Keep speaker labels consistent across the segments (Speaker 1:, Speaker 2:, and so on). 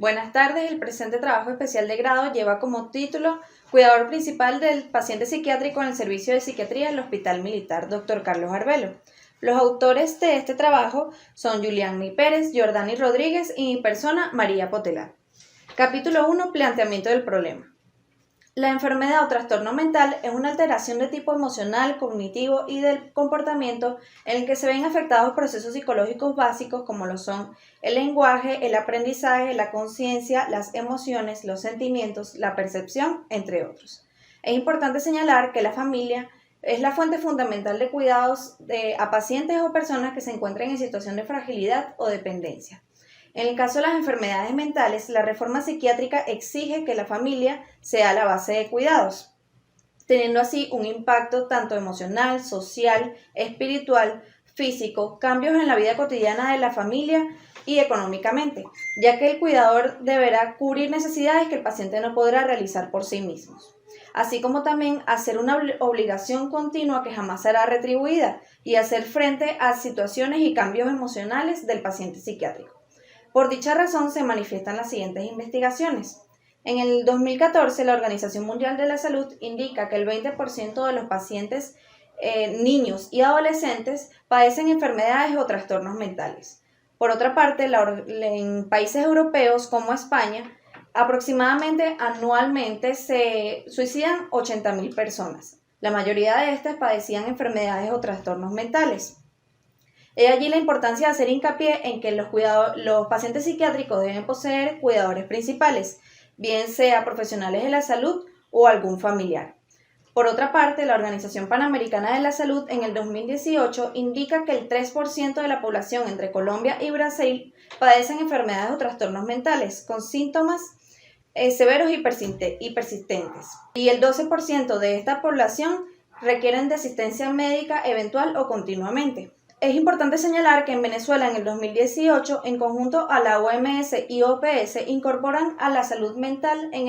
Speaker 1: Buenas tardes, el presente trabajo especial de grado lleva como título Cuidador principal del paciente psiquiátrico en el servicio de psiquiatría del Hospital Militar Dr. Carlos Arbelo. Los autores de este trabajo son Julián Pérez, Jordani Rodríguez y mi persona, María Potelar. Capítulo 1. Planteamiento del problema. La enfermedad o trastorno mental es una alteración de tipo emocional, cognitivo y del comportamiento en el que se ven afectados procesos psicológicos básicos como lo son el lenguaje, el aprendizaje, la conciencia, las emociones, los sentimientos, la percepción, entre otros. Es importante señalar que la familia es la fuente fundamental de cuidados a pacientes o personas que se encuentren en situación de fragilidad o dependencia. En el caso de las enfermedades mentales, la reforma psiquiátrica exige que la familia sea la base de cuidados, teniendo así un impacto tanto emocional, social, espiritual, físico, cambios en la vida cotidiana de la familia y económicamente, ya que el cuidador deberá cubrir necesidades que el paciente no podrá realizar por sí mismo, así como también hacer una obligación continua que jamás será retribuida y hacer frente a situaciones y cambios emocionales del paciente psiquiátrico. Por dicha razón se manifiestan las siguientes investigaciones. En el 2014, la Organización Mundial de la Salud indica que el 20% de los pacientes niños y adolescentes padecen enfermedades o trastornos mentales. Por otra parte, en países europeos como España, aproximadamente anualmente se suicidan 80.000 personas. La mayoría de estas padecían enfermedades o trastornos mentales. He allí la importancia de hacer hincapié en que los pacientes psiquiátricos deben poseer cuidadores principales, bien sea profesionales de la salud o algún familiar. Por otra parte, la Organización Panamericana de la Salud en el 2018 indica que el 3% de la población entre Colombia y Brasil padecen enfermedades o trastornos mentales con síntomas severos y persistentes. Y el 12% de esta población requieren de asistencia médica eventual o continuamente. Es importante señalar que en Venezuela en el 2018, en conjunto a la OMS y OPS, incorporan a la salud mental en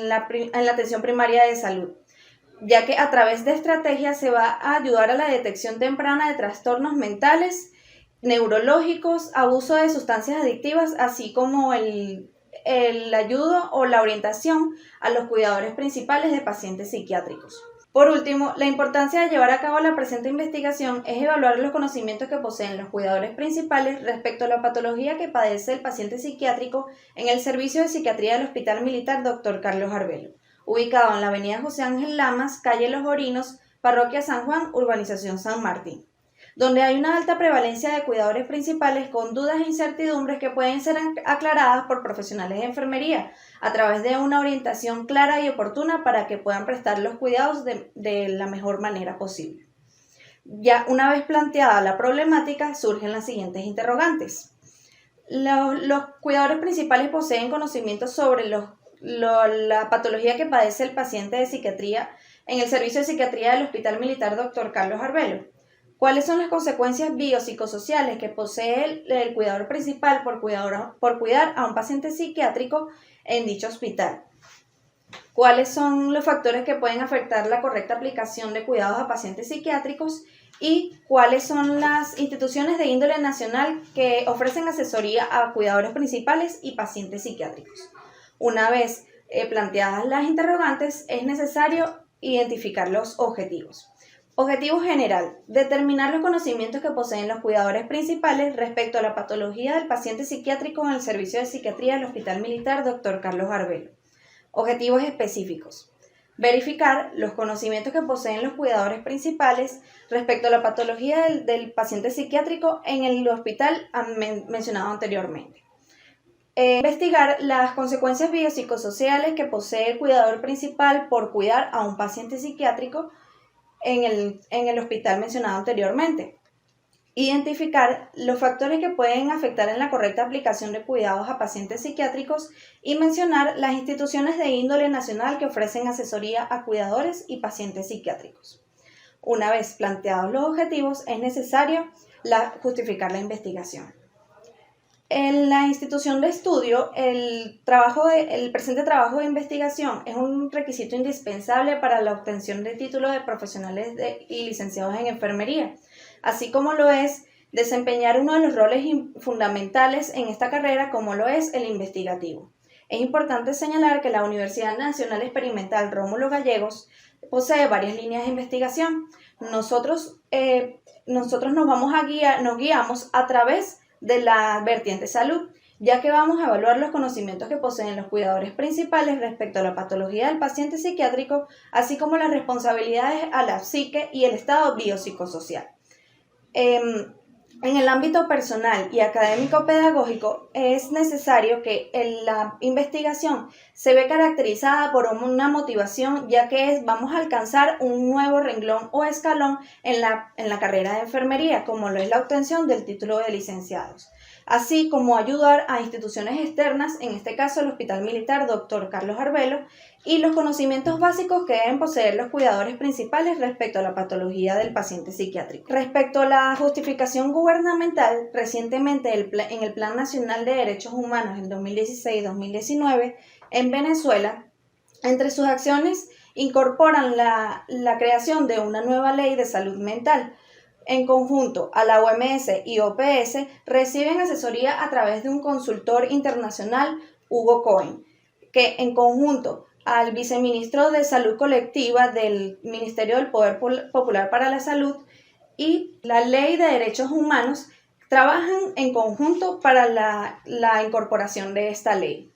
Speaker 1: la atención primaria de salud, ya que a través de estrategias se va a ayudar a la detección temprana de trastornos mentales, neurológicos, abuso de sustancias adictivas, así como el ayudo o la orientación a los cuidadores principales de pacientes psiquiátricos. Por último, la importancia de llevar a cabo la presente investigación es evaluar los conocimientos que poseen los cuidadores principales respecto a la patología que padece el paciente psiquiátrico en el servicio de psiquiatría del Hospital Militar Dr. Carlos Arbelo, ubicado en la avenida José Ángel Lamas, calle Los Orinos, parroquia San Juan, urbanización San Martín, donde hay una alta prevalencia de cuidadores principales con dudas e incertidumbres que pueden ser aclaradas por profesionales de enfermería a través de una orientación clara y oportuna para que puedan prestar los cuidados de la mejor manera posible. Ya una vez planteada la problemática, surgen las siguientes interrogantes. Los cuidadores principales poseen conocimientos sobre la patología que padece el paciente de psiquiatría en el servicio de psiquiatría del Hospital Militar Dr. Carlos Arbelo. ¿Cuáles son las consecuencias biopsicosociales que posee el cuidador principal por cuidar a un paciente psiquiátrico en dicho hospital? ¿Cuáles son los factores que pueden afectar la correcta aplicación de cuidados a pacientes psiquiátricos? ¿Y cuáles son las instituciones de índole nacional que ofrecen asesoría a cuidadores principales y pacientes psiquiátricos? Una vez planteadas las interrogantes, es necesario identificar los objetivos. Objetivo general: determinar los conocimientos que poseen los cuidadores principales respecto a la patología del paciente psiquiátrico en el servicio de psiquiatría del Hospital Militar Dr. Carlos Arbelo. Objetivos específicos: verificar los conocimientos que poseen los cuidadores principales respecto a la patología del paciente psiquiátrico en el hospital mencionado anteriormente. Investigar las consecuencias biopsicosociales que posee el cuidador principal por cuidar a un paciente psiquiátrico en el hospital mencionado anteriormente. Identificar los factores que pueden afectar en la correcta aplicación de cuidados a pacientes psiquiátricos y mencionar las instituciones de índole nacional que ofrecen asesoría a cuidadores y pacientes psiquiátricos. Una vez planteados los objetivos, es necesario justificar la investigación. En la institución de estudio, el presente trabajo de investigación es un requisito indispensable para la obtención de títulos de profesionales y licenciados en enfermería, así como lo es desempeñar uno de los roles fundamentales en esta carrera, como lo es el investigativo. Es importante señalar que la Universidad Nacional Experimental Rómulo Gallegos posee varias líneas de investigación. Nosotros nos guiamos a través de la vertiente salud, ya que vamos a evaluar los conocimientos que poseen los cuidadores principales respecto a la patología del paciente psiquiátrico, así como las responsabilidades a la psique y el estado biopsicosocial. En el ámbito personal y académico-pedagógico es necesario que la investigación se ve caracterizada por una motivación, ya que vamos a alcanzar un nuevo renglón o escalón en la carrera de enfermería, como lo es la obtención del título de licenciados, así como ayudar a instituciones externas, en este caso el Hospital Militar Dr. Carlos Arbelo, y los conocimientos básicos que deben poseer los cuidadores principales respecto a la patología del paciente psiquiátrico. Respecto a la justificación gubernamental, recientemente en el Plan Nacional de Derechos Humanos en 2016-2019, en Venezuela, entre sus acciones incorporan la creación de una nueva ley de salud mental. En conjunto a la OMS y OPS reciben asesoría a través de un consultor internacional, Hugo Cohen, que en conjunto al viceministro de Salud Colectiva del Ministerio del Poder Popular para la Salud y la Ley de Derechos Humanos trabajan en conjunto para la incorporación de esta ley.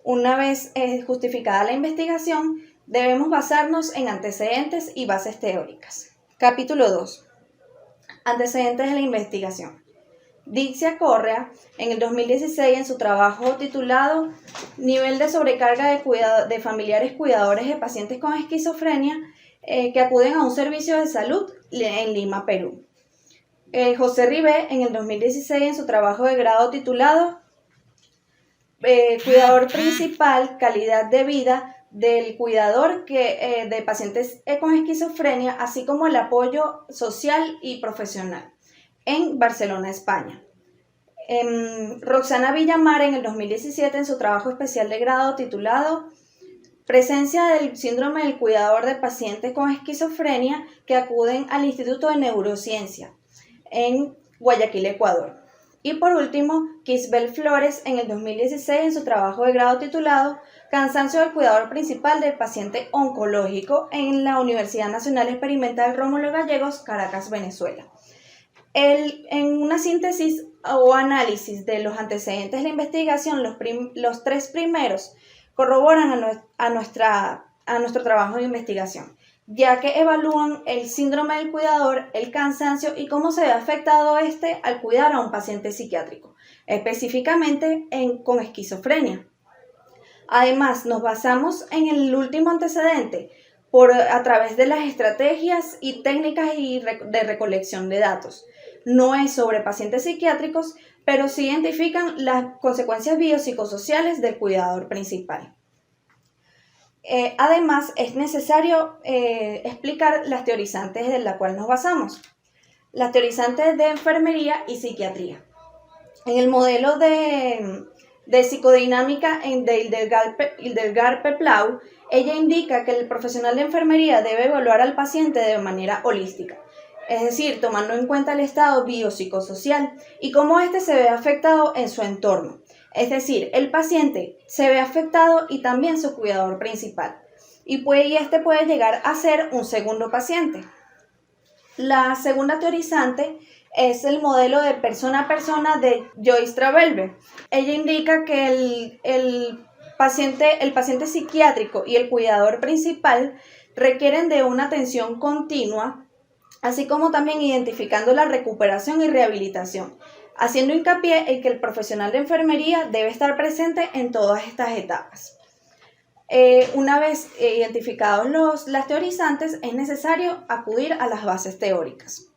Speaker 1: Una vez justificada la investigación, debemos basarnos en antecedentes y bases teóricas. Capítulo 2. Antecedentes de la investigación. Dixia Correa, en el 2016, en su trabajo titulado Nivel de sobrecarga de familiares cuidadores de pacientes con esquizofrenia que acuden a un servicio de salud en Lima, Perú. José Ribé, en el 2016, en su trabajo de grado titulado Cuidador principal, calidad de vida del cuidador de pacientes con esquizofrenia, así como el apoyo social y profesional, en Barcelona, España. Roxana Villamar, en el 2017, en su trabajo especial de grado titulado Presencia del síndrome del cuidador de pacientes con esquizofrenia que acuden al Instituto de Neurociencia, en Guayaquil, Ecuador. Y por último, Kisbel Flores, en el 2016, en su trabajo de grado titulado Cansancio del cuidador principal del paciente oncológico, en la Universidad Nacional Experimental Rómulo Gallegos, Caracas, Venezuela. En una síntesis o análisis de los antecedentes de la investigación, los tres primeros corroboran a nuestro trabajo de investigación, ya que evalúan el síndrome del cuidador, el cansancio y cómo se ve afectado al cuidar a un paciente psiquiátrico, específicamente con esquizofrenia. Además, nos basamos en el último antecedente a través de las estrategias y técnicas de recolección de datos. No es sobre pacientes psiquiátricos, pero sí identifican las consecuencias biopsicosociales del cuidador principal. Además, es necesario explicar las teorizantes de las cuales nos basamos. Las teorizantes de enfermería y psiquiatría. En el modelo de psicodinámica del Garpe-Plau, ella indica que el profesional de enfermería debe evaluar al paciente de manera holística, es decir, tomando en cuenta el estado biopsicosocial y cómo éste se ve afectado en su entorno. Es decir, el paciente se ve afectado y también su cuidador principal. Y este puede llegar a ser un segundo paciente. La segunda teorizante es el modelo de persona a persona de Joyce Travelberg. Ella indica que el paciente psiquiátrico y el cuidador principal requieren de una atención continua, así como también identificando la recuperación y rehabilitación, haciendo hincapié en que el profesional de enfermería debe estar presente en todas estas etapas. Una vez identificados las teorizantes, es necesario acudir a las bases teóricas.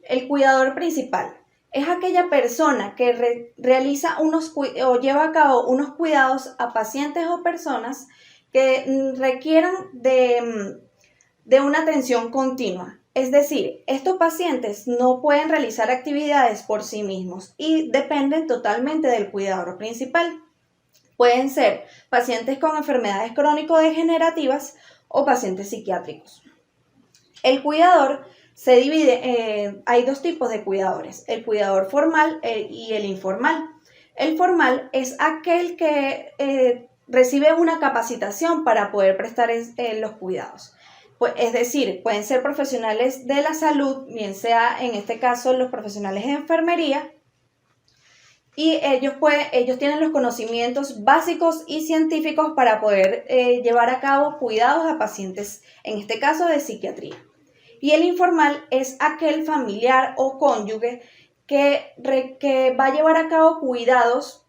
Speaker 1: El cuidador principal es aquella persona que realiza o lleva a cabo unos cuidados a pacientes o personas que requieran de una atención continua. Es decir, estos pacientes no pueden realizar actividades por sí mismos y dependen totalmente del cuidador principal. Pueden ser pacientes con enfermedades crónico-degenerativas o pacientes psiquiátricos. El cuidador hay dos tipos de cuidadores, el cuidador formal y el informal. El formal es aquel que recibe una capacitación para poder prestar los cuidados. Pues, es decir, pueden ser profesionales de la salud, bien sea en este caso los profesionales de enfermería, y ellos tienen los conocimientos básicos y científicos para poder llevar a cabo cuidados a pacientes, en este caso de psiquiatría. Y el informal es aquel familiar o cónyuge que va a llevar a cabo cuidados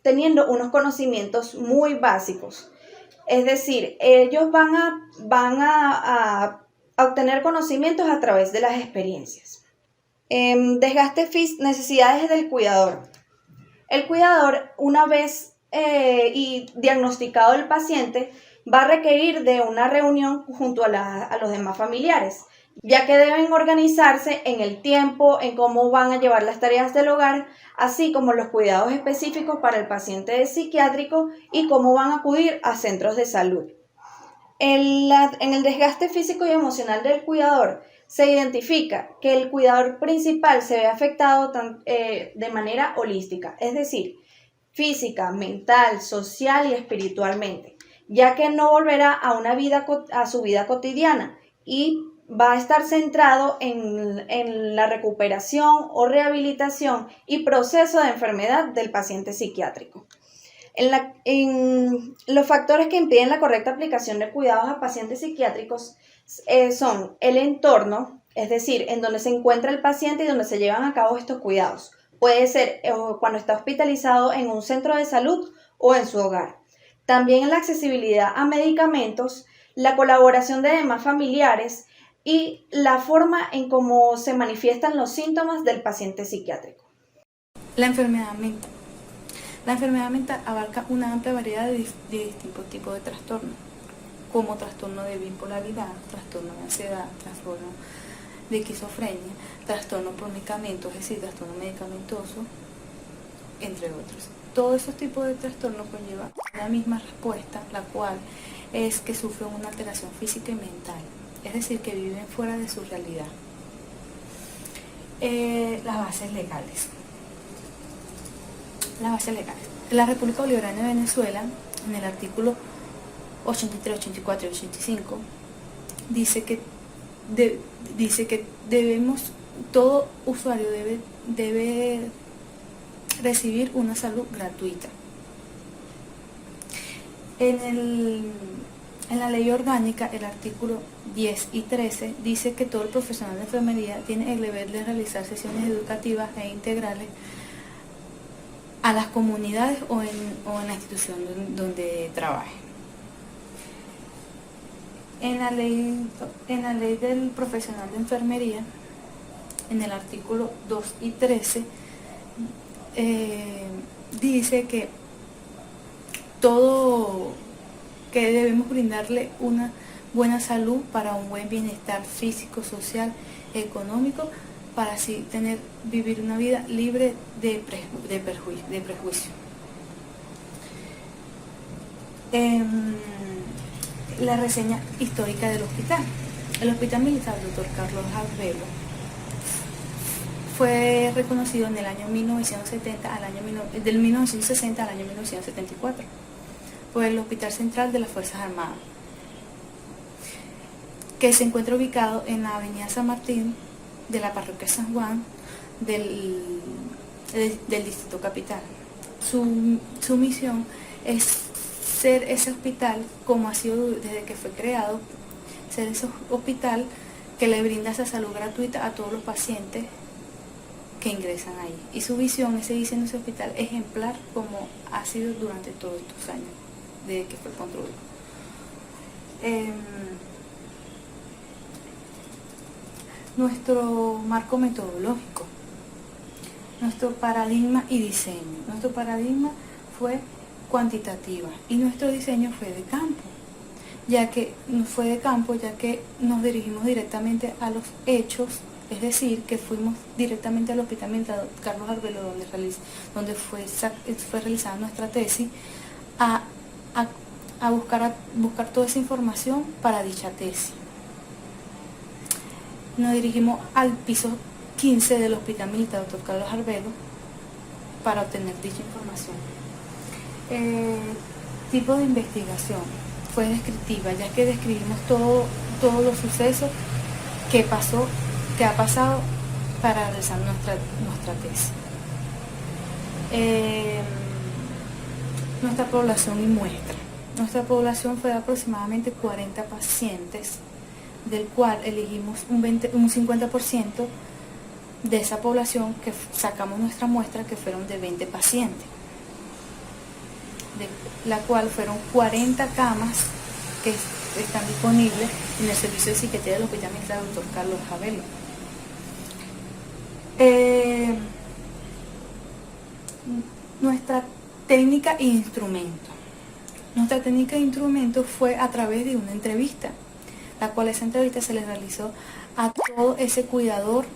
Speaker 1: teniendo unos conocimientos muy básicos. Es decir, ellos van a obtener conocimientos a través de las experiencias. Necesidades del cuidador. El cuidador, una vez diagnosticado el paciente, va a requerir de una reunión junto a los demás familiares, ya que deben organizarse en el tiempo, en cómo van a llevar las tareas del hogar, así como los cuidados específicos para el paciente psiquiátrico y cómo van a acudir a centros de salud. En el desgaste físico y emocional del cuidador, se identifica que el cuidador principal se ve afectado de manera holística, es decir, física, mental, social y espiritualmente, ya que no volverá a su vida cotidiana y va a estar centrado en la recuperación o rehabilitación y proceso de enfermedad del paciente psiquiátrico. Los factores que impiden la correcta aplicación de cuidados a pacientes psiquiátricos son el entorno, es decir, en donde se encuentra el paciente y donde se llevan a cabo estos cuidados. Puede ser cuando está hospitalizado en un centro de salud o en su hogar. También la accesibilidad a medicamentos, la colaboración de demás familiares y la forma en cómo se manifiestan los síntomas del paciente psiquiátrico.
Speaker 2: La enfermedad mental. La enfermedad mental abarca una amplia variedad de distintos tipos de trastornos, como trastorno de bipolaridad, trastorno de ansiedad, trastorno de esquizofrenia, trastorno por medicamentos, es decir, trastorno medicamentoso, entre otros. Todos esos tipos de trastornos conllevan una misma respuesta, la cual es que sufren una alteración física y mental, es decir, que viven fuera de su realidad. Las bases legales. Las bases legales. La República Bolivariana de Venezuela, en el artículo 83, 84 y 85, dice que todo usuario debe recibir una salud gratuita. En la ley orgánica, el artículo 10 y 13 dice que todo el profesional de enfermería tiene el deber de realizar sesiones educativas e integrales a las comunidades o en la institución donde trabaje. En la ley del profesional de enfermería, en el artículo 2 y 13, dice que debemos brindarle una buena salud para un buen bienestar físico, social, económico, para así vivir una vida libre de prejuicio. La reseña histórica del hospital. El Hospital Militar Dr. Carlos Arbelo fue reconocido en el año 1960 del 1960 al año 1974 por el Hospital Central de las Fuerzas Armadas, que se encuentra ubicado en la avenida San Martín de la parroquia San Juan del Distrito Capital. Su misión es ser ese hospital, como ha sido desde que fue creado, ser ese hospital que le brinda esa salud gratuita a todos los pacientes que ingresan ahí. Y su visión es seguir siendo ese hospital ejemplar como ha sido durante todos estos años, desde que fue construido. Nuestro marco metodológico, nuestro paradigma y diseño. Nuestro paradigma fue cuantitativa y nuestro diseño fue de campo, ya que nos dirigimos directamente a los hechos, es decir, que fuimos directamente al Hospital Militar Carlos Arbelo, donde fue realizada nuestra tesis, a buscar toda esa información para dicha tesis. nos dirigimos al piso 15 del Hospital Militar Dr. Carlos Arbelo para obtener dicha información. Tipo de investigación fue descriptiva, ya que describimos todos los sucesos que ha pasado para realizar nuestra tesis. Nuestra población y muestra. Nuestra población fue de aproximadamente 40 pacientes, del cual elegimos un 50% de esa población que sacamos nuestra muestra, que fueron de 20 pacientes, de la cual fueron 40 camas que están disponibles en el servicio de psiquiatría del Hospital Militar Dr. Carlos Arbelo. Nuestra técnica e instrumento. Nuestra técnica e instrumento fue a través de una entrevista, la cual esa entrevista se le realizó a todo ese cuidador,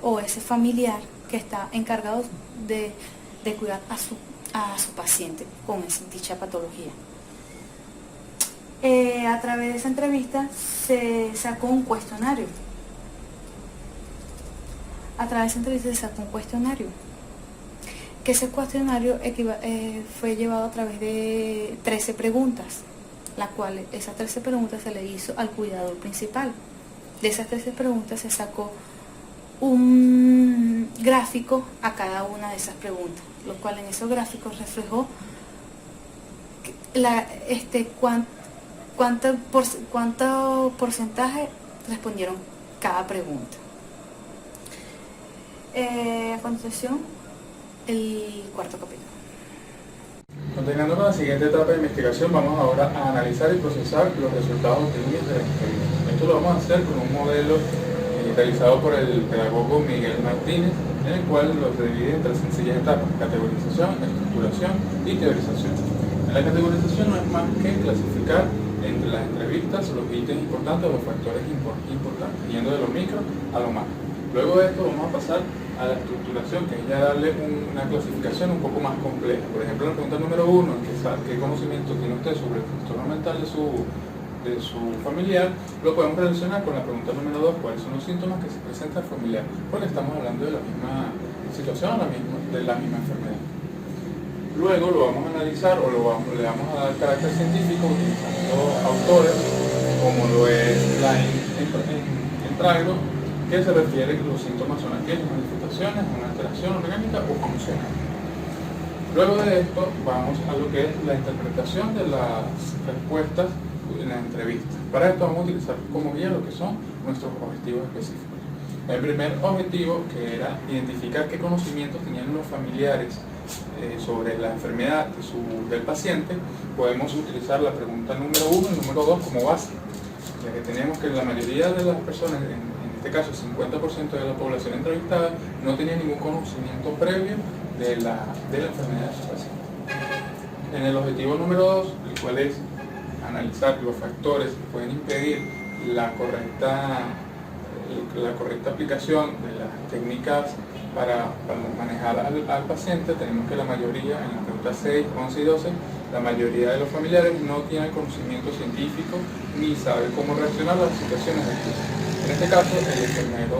Speaker 2: o ese familiar que está encargado de cuidar a su paciente con dicha patología. A través de esa entrevista se sacó un cuestionario. Que ese cuestionario fue llevado a través de 13 preguntas, las cuales esas 13 preguntas se le hizo al cuidador principal. De esas 13 preguntas se sacó un gráfico a cada una de esas preguntas, lo cual en esos gráficos reflejó cuánto porcentaje respondieron cada pregunta. A continuación, el cuarto capítulo.
Speaker 3: Continuando con la siguiente etapa de investigación, vamos ahora a analizar y procesar los resultados obtenidos de la entrevista. Esto lo vamos a hacer con un modelo realizado por el pedagogo Miguel Martínez, en el cual lo divide en tres sencillas etapas: categorización, estructuración y teorización. En la categorización no es más que clasificar entre las entrevistas los ítems importantes o los factores importantes, yendo de lo micro a lo macro. Luego de esto vamos a pasar a la estructuración, que es ya darle una clasificación un poco más compleja. Por ejemplo, la pregunta número 1, ¿qué conocimiento tiene usted sobre el trastorno mental de su familiar? Lo podemos relacionar con la pregunta número 2, ¿cuáles son los síntomas que se presenta al familiar? Porque estamos hablando de la misma situación, de la misma enfermedad. Luego lo vamos a analizar o le vamos a dar carácter científico utilizando autores como lo es Entragro, que se refiere que los síntomas son aquellas manifestaciones de una alteración orgánica o funcional. Luego de esto vamos a lo que es la interpretación de las respuestas en la entrevista. Para esto vamos a utilizar como guía lo que son nuestros objetivos específicos. El primer objetivo, que era identificar qué conocimientos tenían los familiares sobre la enfermedad del paciente, podemos utilizar la pregunta número 1 y número 2 como base, ya que tenemos que la mayoría de las personas, en este caso 50% de la población entrevistada, no tenía ningún conocimiento previo de la enfermedad de su paciente. En el objetivo número 2, el cual es analizar los factores que pueden impedir la correcta aplicación de las técnicas para manejar al paciente, tenemos que la mayoría, en las preguntas 6, 11 y 12, la mayoría de los familiares no tienen conocimiento científico ni sabe cómo reaccionar a las situaciones de crisis. En este caso, el enfermero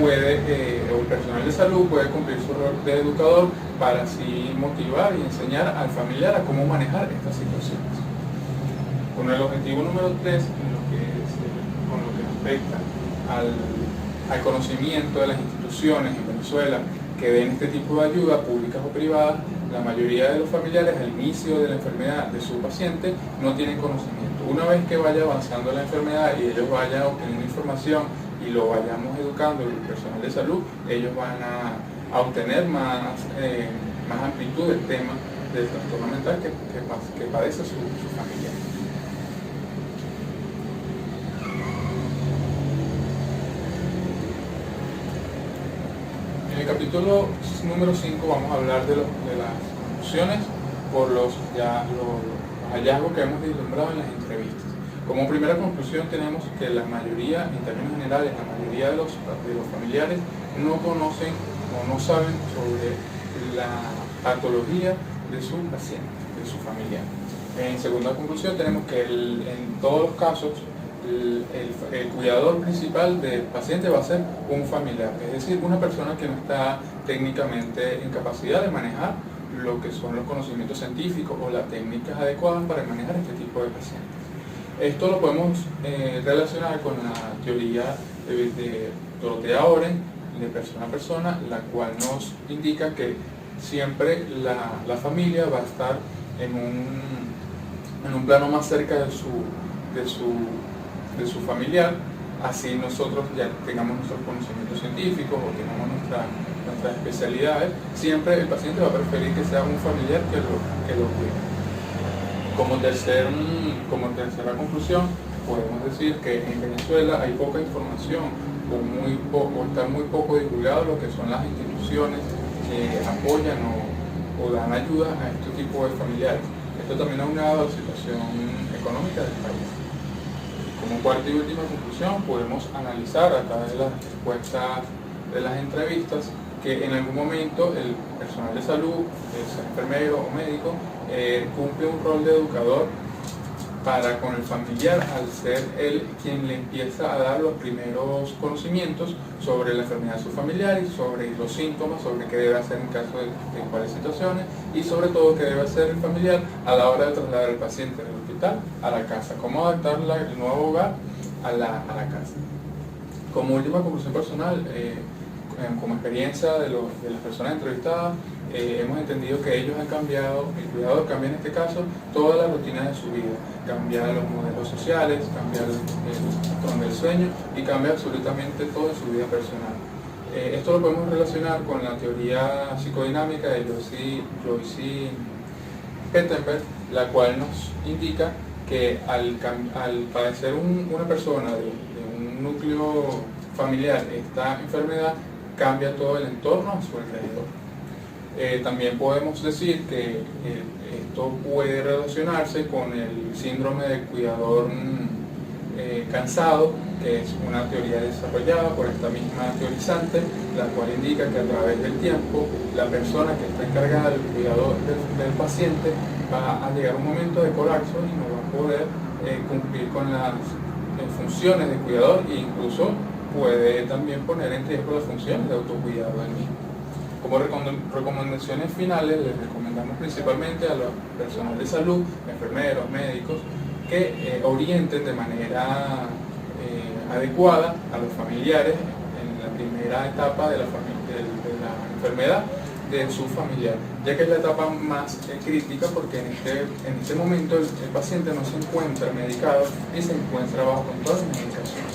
Speaker 3: o el personal de salud puede cumplir su rol de educador para así motivar y enseñar al familiar a cómo manejar estas situaciones. Con el objetivo número 3, con lo que respecta al conocimiento de las instituciones en Venezuela que den este tipo de ayuda, públicas o privadas, la mayoría de los familiares al inicio de la enfermedad de su paciente no tienen conocimiento. Una vez que vaya avanzando la enfermedad y ellos vayan obteniendo información y lo vayamos educando, el personal de salud, ellos van a obtener más amplitud del tema del trastorno mental que padece su familia. En el capítulo número 5 vamos a hablar de las conclusiones por los hallazgos que hemos vislumbrado en las entrevistas. Como primera conclusión tenemos que la mayoría, en términos generales, la mayoría de los familiares no conocen o no saben sobre la patología de su paciente, de su familiar. En segunda conclusión, tenemos que en todos los casos el cuidador principal del paciente va a ser un familiar, es decir, una persona que no está técnicamente en capacidad de manejar lo que son los conocimientos científicos o las técnicas adecuadas para manejar este tipo de pacientes. Esto lo podemos relacionar con la teoría de Dorothea Oren, de persona a persona, la cual nos indica que siempre la familia va a estar en un plano más cerca de su familiar, así nosotros ya tengamos nuestros conocimientos científicos o tengamos nuestras especialidades, siempre el paciente va a preferir que sea un familiar que lo cuide. Como tercera conclusión, podemos decir que en Venezuela hay poca información o está muy poco divulgado lo que son las instituciones que apoyan o dan ayuda a este tipo de familiares. Esto también ha aunado a la situación económica del país. Como cuarta y última conclusión, podemos analizar a través de las respuestas de las entrevistas que en algún momento el personal de salud, sea enfermero o médico, cumple un rol de educador para con el familiar, al ser él quien le empieza a dar los primeros conocimientos sobre la enfermedad de su familiar y sobre los síntomas, sobre qué debe hacer en caso de cuáles situaciones y sobre todo qué debe hacer el familiar a la hora de trasladar al paciente del hospital a la casa, cómo adaptar el nuevo hogar a la casa. Como última conclusión personal, como experiencia de las personas entrevistadas, hemos entendido que ellos han cambiado, el cuidador cambia en este caso toda la rutina de su vida, cambia los modelos sociales, cambia el patrón del sueño y cambia absolutamente todo en su vida personal. Esto lo podemos relacionar con la teoría psicodinámica de Joyce Pettenberg, la cual nos indica que al padecer una persona de un núcleo familiar esta enfermedad, cambia todo el entorno a su alrededor. También podemos decir que esto puede relacionarse con el síndrome del cuidador cansado, que es una teoría desarrollada por esta misma teorizante, la cual indica que a través del tiempo la persona que está encargada del cuidado del paciente va a llegar a un momento de colapso y no va a poder cumplir con las funciones de cuidador e incluso puede también poner en riesgo las funciones de autocuidado del mismo. Como recomendaciones finales, les recomendamos principalmente a los personal de salud, enfermeros, médicos, que orienten de manera adecuada a los familiares en la primera etapa de la enfermedad de su familiar, ya que es la etapa más crítica porque en este momento el paciente no se encuentra medicado y se encuentra bajo control de medicación.